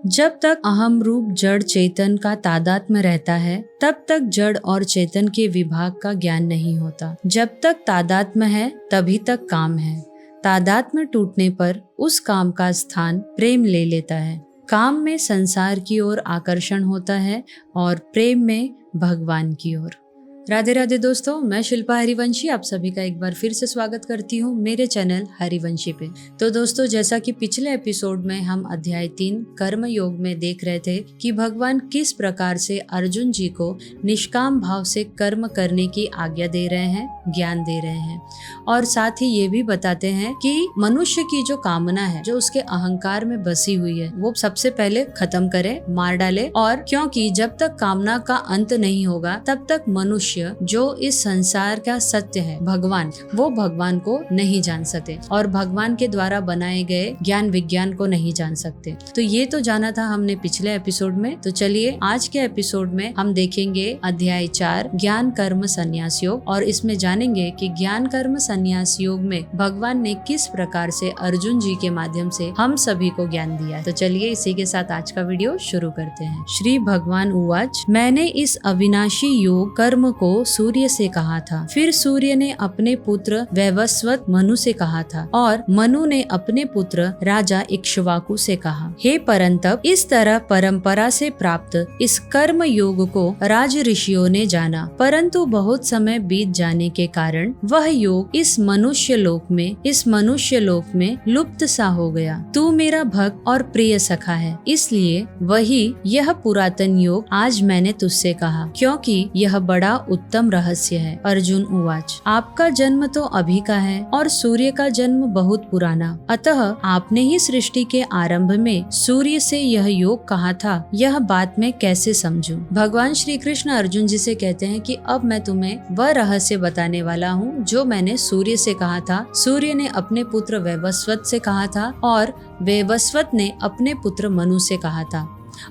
जब तक अहम रूप जड़ चेतन का तादात्म्य रहता है तब तक जड़ और चेतन के विभाग का ज्ञान नहीं होता। जब तक तादात्म्य है तभी तक काम है। तादात्म्य टूटने पर उस काम का स्थान प्रेम ले लेता है। काम में संसार की ओर आकर्षण होता है और प्रेम में भगवान की ओर। राधे राधे दोस्तों, मैं शिल्पा हरिवंशी आप सभी का एक बार फिर से स्वागत करती हूँ मेरे चैनल हरिवंशी पे। तो दोस्तों, जैसा कि पिछले एपिसोड में हम अध्याय 3 कर्म योग में देख रहे थे कि भगवान किस प्रकार से अर्जुन जी को निष्काम भाव से कर्म करने की आज्ञा दे रहे हैं, ज्ञान दे रहे हैं, और साथ ही ये भी बताते हैं कि मनुष्य की जो कामना है, जो उसके अहंकार में बसी हुई है, वो सबसे पहले खत्म करे, मार डाले। और क्योंकि जब तक कामना का अंत नहीं होगा तब तक मनुष्य जो इस संसार का सत्य है, भगवान, वो भगवान को नहीं जान सकते और भगवान के द्वारा बनाए गए ज्ञान विज्ञान को नहीं जान सकते। तो ये तो जाना था हमने पिछले एपिसोड में। तो चलिए आज के एपिसोड में हम देखेंगे अध्याय 4 ज्ञान कर्म संन्यास योग, और इसमें जानेंगे कि ज्ञान कर्म संन्यास योग में भगवान ने किस प्रकार से अर्जुन जी के माध्यम से हम सभी को ज्ञान दिया है। तो चलिए इसी के साथ आज का वीडियो शुरू करते हैं। श्री भगवान उवाच, मैंने इस अविनाशी योग कर्म को सूर्य से कहा था, फिर सूर्य ने अपने पुत्र वैवस्वत मनु से कहा था, और मनु ने अपने पुत्र राजा इक्ष्वाकु से कहा। हे परंतप, इस तरह परंपरा से प्राप्त इस कर्म योग को राज ऋषियों ने जाना, परंतु बहुत समय बीत जाने के कारण वह योग इस मनुष्य लोक में लुप्त सा हो गया। तू मेरा भक्त और प्रिय सखा है, इसलिए वही यह पुरातन योग आज मैंने तुझसे कहा, क्योंकि यह बड़ा उत्तम रहस्य है। अर्जुन उवाच, आपका जन्म तो अभी का है और सूर्य का जन्म बहुत पुराना, अतः आपने ही सृष्टि के आरंभ में सूर्य से यह योग कहा था, यह बात मैं कैसे समझूं? भगवान श्री कृष्ण अर्जुन जी से कहते हैं कि अब मैं तुम्हें वह रहस्य बताने वाला हूँ जो मैंने सूर्य से कहा था। सूर्य ने अपने पुत्र वैवस्वत से कहा था और वैवस्वत ने अपने पुत्र मनु से कहा था,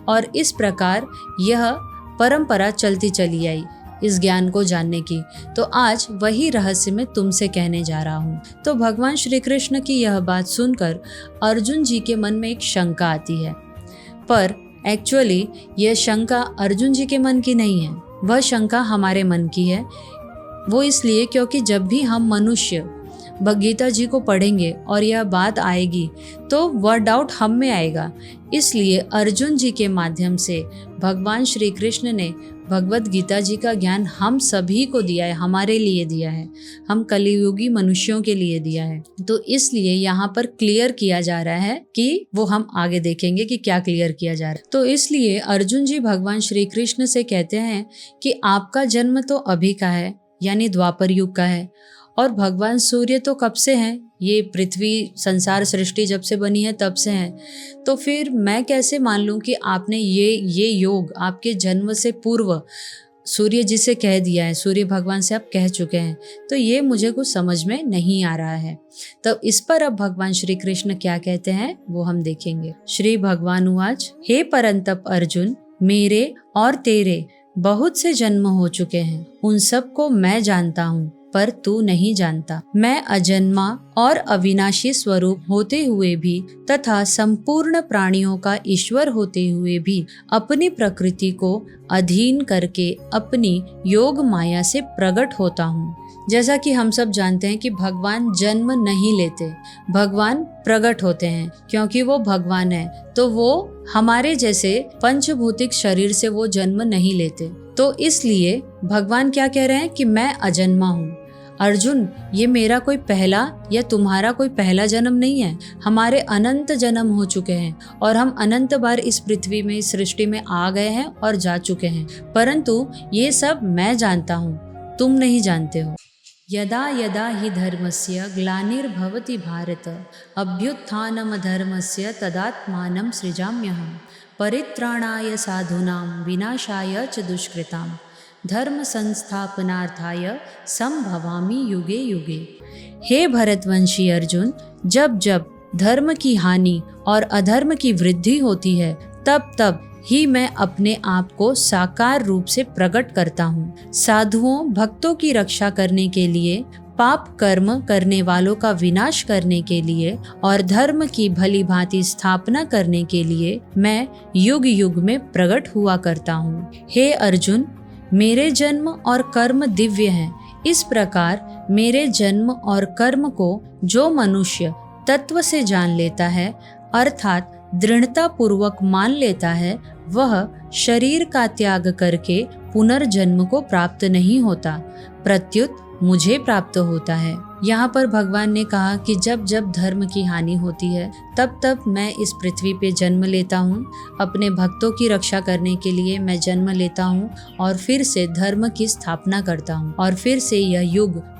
और इस प्रकार यह परंपरा चलती चली आई इस ज्ञान को जानने की। तो आज वही रहस्य मैं तुमसे कहने जा रहा हूँ। तो भगवान श्री कृष्ण की यह बात सुनकर अर्जुन जी के मन में एक शंका आती है, पर एक्चुअली यह शंका अर्जुन जी के मन की नहीं है, वह शंका हमारे मन की है। वो इसलिए क्योंकि जब भी हम मनुष्य भगवद्गीता जी को पढ़ेंगे और यह बात आएगी तो वह डाउट हम में आएगा। इसलिए अर्जुन जी के माध्यम से भगवान श्री कृष्ण ने भगवत गीता जी का ज्ञान हम सभी को दिया है, हमारे लिए दिया है, हम कलियुगी मनुष्यों के लिए दिया है। तो इसलिए यहाँ पर क्लियर किया जा रहा है कि वो हम आगे देखेंगे कि क्या क्लियर किया जा रहा है। तो इसलिए अर्जुन जी भगवान श्री कृष्ण से कहते हैं कि आपका जन्म तो अभी का है, यानी द्वापर युग का है, और भगवान सूर्य तो कब से हैं, ये पृथ्वी संसार सृष्टि जब से बनी है तब से हैं। तो फिर मैं कैसे मान लूं कि आपने ये योग आपके जन्म से पूर्व सूर्य जी से कह दिया है, सूर्य भगवान से आप कह चुके हैं। तो ये मुझे कुछ समझ में नहीं आ रहा है। तो इस पर अब भगवान श्री कृष्ण क्या कहते हैं वो हम देखेंगे। श्री भगवान उवाच, हे परंतप अर्जुन, मेरे और तेरे बहुत से जन्म हो चुके हैं, उन सब को मैं जानता हूँ, पर तू नहीं जानता। मैं अजन्मा और अविनाशी स्वरूप होते हुए भी तथा संपूर्ण प्राणियों का ईश्वर होते हुए भी अपनी प्रकृति को अधीन करके अपनी योग माया से प्रकट होता हूँ। जैसा कि हम सब जानते हैं कि भगवान जन्म नहीं लेते, भगवान प्रकट होते हैं, क्योंकि वो भगवान है। तो वो हमारे जैसे पंचभौतिक शरीर से वो जन्म नहीं लेते। तो इसलिए भगवान क्या कह रहे हैं कि मैं अजन्मा हूँ। अर्जुन, ये मेरा कोई पहला या तुम्हारा कोई पहला जन्म नहीं है, हमारे अनंत जन्म हो चुके हैं और हम अनंत बार इस पृथ्वी में, इस सृष्टि में आ गए हैं और जा चुके हैं, परंतु ये सब मैं जानता हूँ, तुम नहीं जानते हो। यदा यदा हि धर्मस्य ग्लानिर्भवति भारत अभ्युत्थानमधर्मस्य तदात्मानं सृजाम्यहम् परित्राणाय साधूनां विनाशाय च दुष्कृताम् धर्म संस्थापनार्थाय संभवामि युगे युगे। हे भरतवंशी अर्जुन, जब जब धर्म की हानि और अधर्म की वृद्धि होती है तब तब ही मैं अपने आप को साकार रूप से प्रकट करता हूँ। साधुओं भक्तों की रक्षा करने के लिए पाप कर्म करने वालों का विनाश करने के लिए और धर्म की भली भांति स्थापना करने के लिए मैं युग युग में प्रकट हुआ करता हूँ। हे अर्जुन, मेरे जन्म और कर्म दिव्य हैं। इस प्रकार मेरे जन्म और कर्म को जो मनुष्य तत्व से जान लेता है, अर्थात दृढ़ता पूर्वक मान लेता है, वह शरीर का त्याग करके पुनर्जन्म को प्राप्त नहीं होता, प्रत्युत मुझे प्राप्त होता है। यहाँ पर भगवान ने कहा कि जब जब धर्म की हानि होती है तब तब मैं इस पृथ्वी पे जन्म लेता हूँ, अपने भक्तों की रक्षा करने के लिए मैं जन्म लेता हूँ और फिर से धर्म की स्थापना करता हूँ और फिर से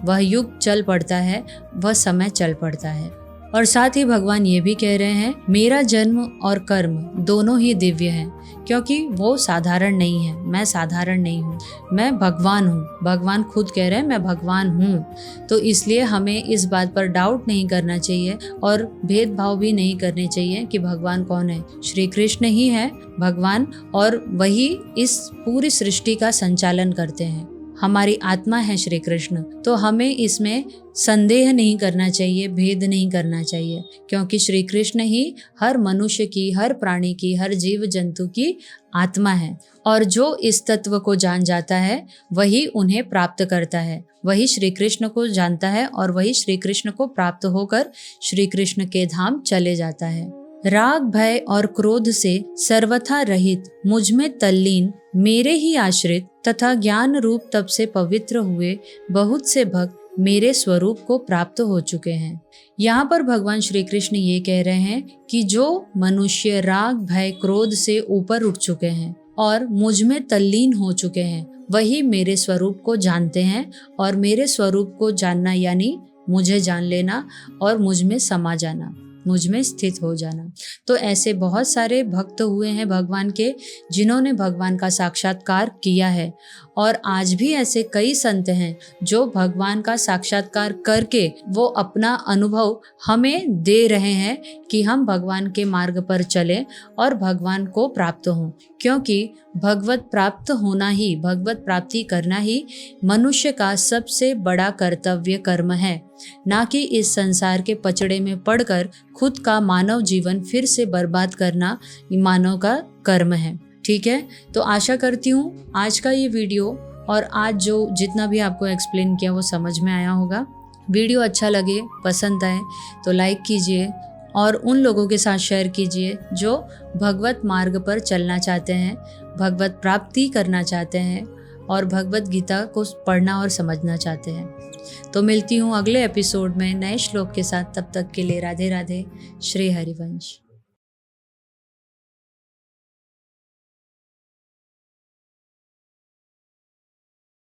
वह युग चल पड़ता है, वह समय चल पड़ता है। और साथ ही भगवान ये भी कह रहे हैं, मेरा जन्म और कर्म दोनों ही दिव्य हैं, क्योंकि वो साधारण नहीं है, मैं साधारण नहीं हूँ, मैं भगवान हूँ। भगवान खुद कह रहे हैं मैं भगवान हूँ। तो इसलिए हमें इस बात पर डाउट नहीं करना चाहिए और भेदभाव भी नहीं करने चाहिए कि भगवान कौन है। श्री कृष्ण ही है भगवान और वही इस पूरी सृष्टि का संचालन करते हैं। हमारी आत्मा है श्री कृष्ण, तो हमें इसमें संदेह नहीं करना चाहिए, भेद नहीं करना चाहिए, क्योंकि श्री कृष्ण ही हर मनुष्य की, हर प्राणी की, हर जीव जंतु की आत्मा है। और जो इस तत्व को जान जाता है वही उन्हें प्राप्त करता है, वही श्री कृष्ण को जानता है और वही श्री कृष्ण को प्राप्त होकर श्री कृष्ण के धाम चले जाता है। राग, भय और क्रोध से सर्वथा रहित, मुझ में तल्लीन, मेरे ही आश्रित तथा ज्ञान रूप तप से पवित्र हुए बहुत से भक्त मेरे स्वरूप को प्राप्त हो चुके हैं। यहाँ पर भगवान श्री कृष्ण ये कह रहे हैं कि जो मनुष्य राग, भय, क्रोध से ऊपर उठ चुके हैं और मुझ में तल्लीन हो चुके हैं, वही मेरे स्वरूप को जानते हैं। और मेरे स्वरूप को जानना यानी मुझे जान लेना और मुझ में समा जाना, मुझ में स्थित हो जाना। तो ऐसे बहुत सारे भक्त हुए हैं भगवान के, जिन्होंने भगवान का साक्षात्कार किया है। और आज भी ऐसे कई संत हैं जो भगवान का साक्षात्कार करके वो अपना अनुभव हमें दे रहे हैं कि हम भगवान के मार्ग पर चलें और भगवान को प्राप्त हों। क्योंकि भगवत प्राप्त होना ही, भगवत प्राप्ति करना ही मनुष्य का सबसे बड़ा कर्तव्य कर्म है, ना कि इस संसार के पचड़े में पड़कर खुद का मानव जीवन फिर से बर्बाद करना मानव का कर्म है। ठीक है, तो आशा करती हूँ आज का ये वीडियो और आज जो जितना भी आपको एक्सप्लेन किया वो समझ में आया होगा। वीडियो अच्छा लगे, पसंद आए तो लाइक कीजिए और उन लोगों के साथ शेयर कीजिए जो भगवत मार्ग पर चलना चाहते हैं, भगवत प्राप्ति करना चाहते हैं और भगवत गीता को पढ़ना और समझना चाहते हैं। तो मिलती हूँ अगले एपिसोड में नए श्लोक के साथ। तब तक के लिए राधे राधे। श्री हरिवंश।